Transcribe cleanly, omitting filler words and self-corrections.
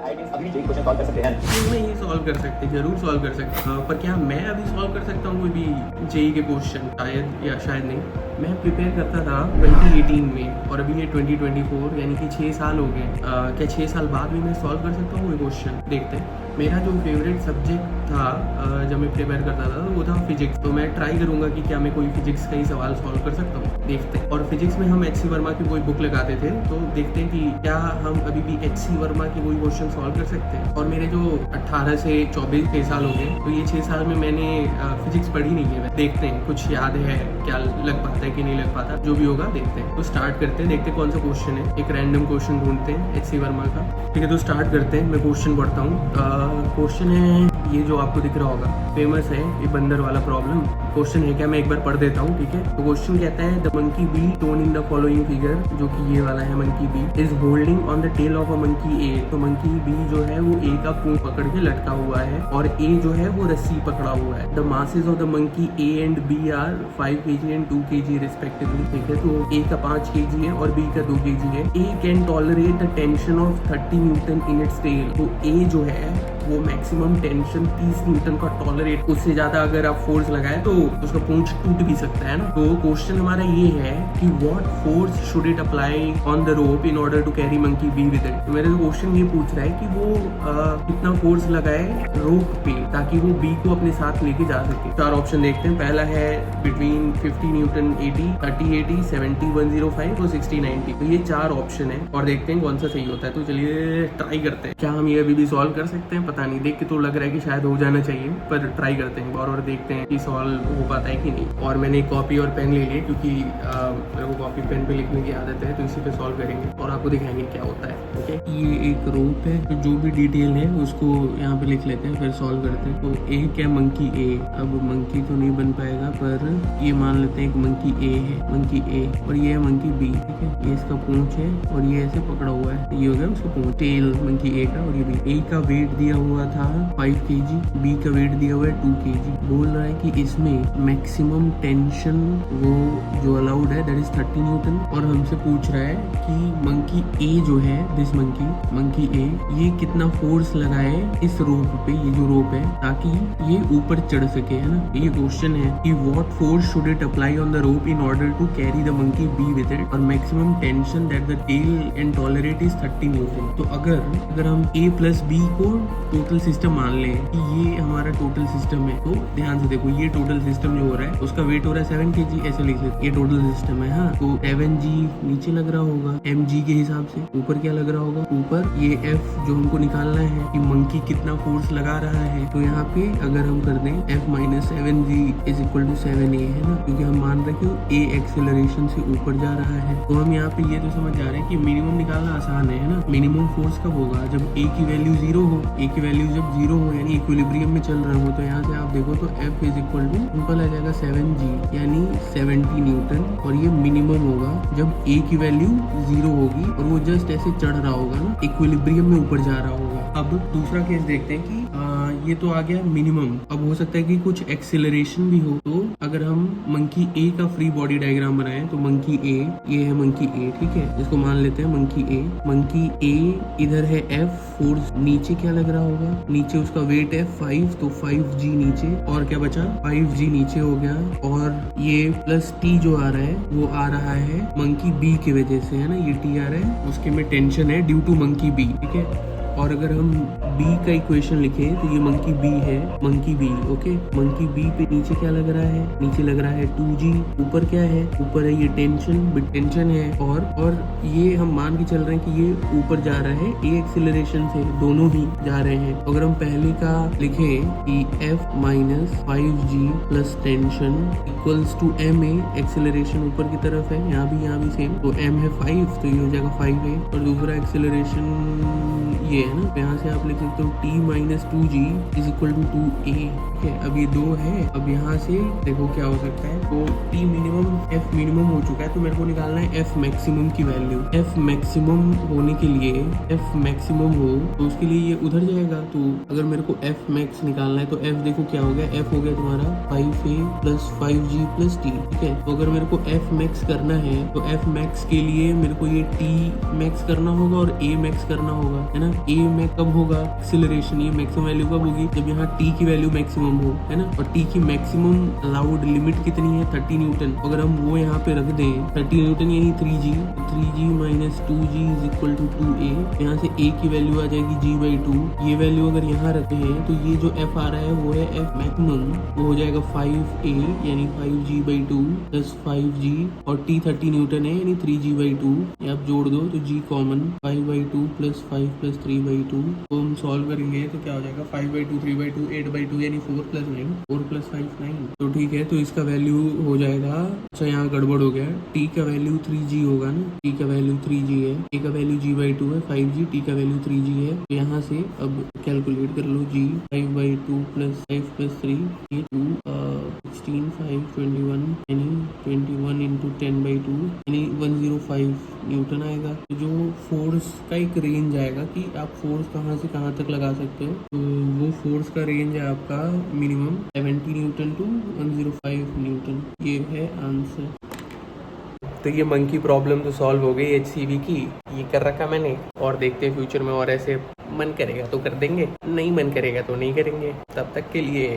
अभी JEE question solve कर सकते हैं। नहीं सॉल्व कर सकते, जरूर सॉल्व कर सकते हैं, पर क्या मैं अभी सॉल्व कर सकता हूँ कोई भी जेई के क्वेश्चन? शायद या शायद नहीं। मैं प्रिपेयर करता था 2018 में और अभी ये 2024 यानी कि 6 साल हो गए। क्या 6 साल बाद भी मैं सॉल्व कर सकता हूँ कोई क्वेश्चन? देखते हैं। मेरा जो फेवरेट सब्जेक्ट था जब मैं प्रिपेयर करता था वो था फिजिक्स। तो मैं ट्राई करूंगा कि क्या मैं कोई फिजिक्स का ही सवाल सॉल्व कर सकता हूँ, देखते हैं। और फिजिक्स में हम एच.सी. वर्मा की कोई बुक लगाते थे, तो देखते हैं कि क्या हम अभी भी एच.सी. वर्मा की कोई क्वेश्चन सॉल्व कर सकते हैं। और मेरे जो 18 से 24 6 साल हो गए, तो ये 6 साल में मैंने फिजिक्स पढ़ी नहीं है। देखते हैं कुछ याद है क्या, लग पाता है कि नहीं लग पाता, जो भी होगा देखते हैं। तो स्टार्ट करते हैं, देखते हैं कौन सा क्वेश्चन है। एक रैंडम क्वेश्चन ढूंढते हैं एच.सी. वर्मा का, ठीक है। तो स्टार्ट करते हैं, मैं क्वेश्चन पढ़ता हूँ। क्वेश्चन है ये जो आपको दिख रहा होगा, फेमस है ये बंदर वाला प्रॉब्लम। क्वेश्चन है क्या, मैं एक बार पढ़ देता हूँ, ठीक है। तो क्वेश्चन कहता है the monkey B shown in the following figure, जो कि ये वाला है monkey B, is holding on the tail of a monkey A. तो मंकी बी जो है वो ए का पूंछ पकड़ के लटका हुआ है और ए जो है वो रस्सी पकड़ा हुआ है। The masses of the monkey A and B are 5 kg and 2 kg respectively, ठीक है। तो ए का 5 kg है और बी का 2 kg है। A can tolerate the tension of 30 newton in its tail. तो ए जो है वो मैक्सिमम टेंशन 30 न्यूटन का टॉलरेट, उससे ज्यादा अगर आप फोर्स लगाए तो उसका पूंछ टूट भी सकता है ना। तो क्वेश्चन हमारा ये है कि what force should it apply on the rope in order to carry monkey B with it. तो मेरा जो क्वेश्चन ये पूछ रहा है कि वो कितना फोर्स लगाए रोप पे ताकि वो बी को अपने साथ लेके जा सके। 4 ऑप्शन देखते हैं। पहला है बिटवीन 50 न्यूटन 80, 30 80, 70 105 और 60 90। तो ये 4 ऑप्शन है और देखते हैं कौन सा सही होता है। तो चलिए ट्राई करते हैं। क्या हम ये अभी भी सॉल्व कर सकते हैं? पता नहीं, देख के तो लग रहा है कि शायद हो जाना चाहिए, पर ट्राई करते हैं और देखते हैं कि सॉल्व हो पाता है कि नहीं। और मैंने कॉपी और पेन ले लिए क्योंकि मेरे को कॉपी पेन पे लिखने की आदत है, तो इसी पे सॉल्व करेंगे और आपको दिखाएंगे क्या होता है, ओके। ये एक रोप है, तो जो भी डिटेल है उसको यहाँ पे लिख लेते हैं, फिर सॉल्व करते हैं। तो ए क्या, मंकी ए। अब मंकी तो नहीं बन पाएगा, पर ये मान लेते हैं एक मंकी ए है, मंकी ए, और ये है मंकी बी, ठीक है। ये इसका पूंछ है और ये ऐसे पकड़ा हुआ है, ये हो गया उसका पूंछ, टेल मंकी ए का। और ये बी, ए का वेट दिया हुआ था 5 kg, बी का वेट दिया हुआ है 2 kg। बोल रहा है कि इसमें मैक्सिमम टेंशन वो जो अलाउड है दैट इज 30 न्यूटन। और हमसे पूछ रहा है कि मंकी ए जो है, दिस मंकी ए, ये कितना फोर्स लगाए इस रोप पे, ये जो रोप है, ताकि ये ऊपर चढ़ सके, है ना। ये क्वेश्चन है कि what force should it apply on the rope in order to carry the monkey B with it और maximum tension that the tail and tolerate is 30 newton. तो अगर हम ए प्लस बी को टोटल सिस्टम मान ले कि ये हमारा टोटल सिस्टम है, तो ध्यान से देखो, ये टोटल सिस्टम जो हो रहा है उसका वेट हो रहा है 7 kg, ऐसे लिख सकते, ये टोटल सिस्टम है। हाँ, तो 7g नीचे लग रहा होगा mg के हिसाब से, ऊपर क्या लग रहा होगा, ऊपर ये f जो हमको निकालना है कि मंकी कितना फोर्स लगा रहा है। तो यहाँ पे अगर हम कर दें f minus 7g is equal to 7a, है ना, क्योंकि हम मान रहे हैं कि a एक्सेलरेशन से ऊपर जा रहा है। तो हम यहाँ पे ये तो समझ जा रहे हैं कि मिनिमम निकालना आसान है ना। मिनिमम फोर्स कब होगा, जब a की वैल्यू 0 हो। a की वैल्यू जब 0 हो यानी इक्विलिब्रियम में चल रहा हो, तो यहाँ से आप देखो तो f is equal to simple आ जाएगा 7g यानी 70 न्यूटन। और ये मिनिमम होगा जब a की वैल्यू 0 होगी और वो जस्ट ऐसे चढ़ रहा होगा ना, इक्विलिब्रियम में ऊपर जा रहा होगा। अब दूसरा केस देखते हैं कि ये तो आ गया मिनिमम। अब हो सकता है कि कुछ एक्सेलरेशन भी हो। तो अगर हम मंकी ए का फ्री बॉडी डायग्राम बनाएं, तो मंकी ए, ये है मंकी ए, ठीक है, इसको मान लेते हैं मंकी ए। मंकी ए इधर है f, फोर्स नीचे क्या लग रहा होगा, नीचे उसका वेट है 5, तो 5g नीचे, और क्या बचा 5g नीचे हो गया। और ये प्लस t जो आ रहा है वो आ रहा है मंकी बी की वजह से, है ना, ये t आ रहा है, उसके में टेंशन है ड्यू टू मंकी बी, ठीक है। और अगर हम b का इक्वेशन लिखें तो ये मंकी b है, monkey b, okay. Monkey b पे नीचे क्या लग रहा है, नीचे लग रहा है 2g, ऊपर क्या है, ऊपर है ये टेंशन है। और ये हम मान के चल रहे हैं कि ये ऊपर जा रहा है a एक्सेलरेशन से, दोनों ही जा रहे हैं। अगर हम पहले का लिखें कि f minus 5g plus tension equals to ma, acceleration ऊपर की तरफ है, यहाँ भी सेम, तो m है 5, तो ये हो जाएगा 5a। और दूसरा एक्सेलरेशन ये है ना, यहाँ से आप लिख सकते हो t minus 2g is equal to 2a, ठीक है। अब ये 2 है, अब यहाँ से देखो क्या हो सकता है। तो t मिनिमम, f मिनिमम हो चुका है, तो मेरे को निकालना है f मैक्सिमम की वैल्यू। f मैक्सिमम होने के लिए, f मैक्सिमम हो तो उसके लिए ये उधर जाएगा। तो अगर मेरे को f मैक्स निकालना है तो f देखो क्या हो गया, f हो गया तुम्हारा 5a plus 5g plus t, ठीक है। तो अगर मेरे को f मैक्स करना है तो f मैक्स के लिए मेरे को ये t मैक्स करना होगा और a मैक्स करना होगा, है ना। a में कब होगा एक्सीलरेशन, ये मैक्सिमम वैल्यू कब होगी जब यहाँ टी की वैल्यू मैक्सिमम हो, है ना। और टी की मैक्सिमम अलाउड लिमिट कितनी है 30 न्यूटन। अगर हम वो यहाँ पे रख दें 30 न्यूटन यानी 3G, 3G minus 2G is equal to 2A। यहाँ से A की वैल्यू आ जाएगी G/2। ये वैल्यू अगर यहाँ रखते हैं तो ये जो F आ रहा है वो है F मैक्सिमम, वो हो जाएगा 5A यानी 5G/2 प्लस 5G और T 30 न्यूटन है यानी 3G/2। ये आप जोड़ दो तो G कॉमन 5/2 प्लस 5 प्लस 3/2। तो हम सॉल्व करेंगे तो क्या हो जाएगा 5/2 3/2 8/2 यानी 4 प्लस 9 4 प्लस 5 9। तो ठीक है, तो इसका वैल्यू हो जाएगा, अच्छा यहाँ गड़बड़ हो गया, T का वैल्यू 3G होगा ना, T का वैल्यू 3G है, A का वैल्यू G/2 है 5G, T का वैल्यू 3G है। तो यहाँ से अब कैलकुलेट कर लो, G 5/2 प्लस 5 प्लस 3 ये 2 16 5 21 यानी 21 इंटू 10/2 यानी 105 न्यूटन आएगा। तो जो फोर्स का एक रेंज आएगा कि आप फोर्स कहाँ से कहाँ तक लगा सकते हो, तो वो फोर्स का रेंज है आपका मिनिमम 70 न्यूटन टू 105 न्यूटन। ये है आंसर। तो ये मंकी प्रॉब्लम तो सॉल्व हो गई HCV की, ये कर रखा मैंने। और देखते हैं फ्यूचर में और ऐसे मन करेगा तो कर देंगे, नहीं मन करेगा तो नहीं करेंगे। तब तक के लिए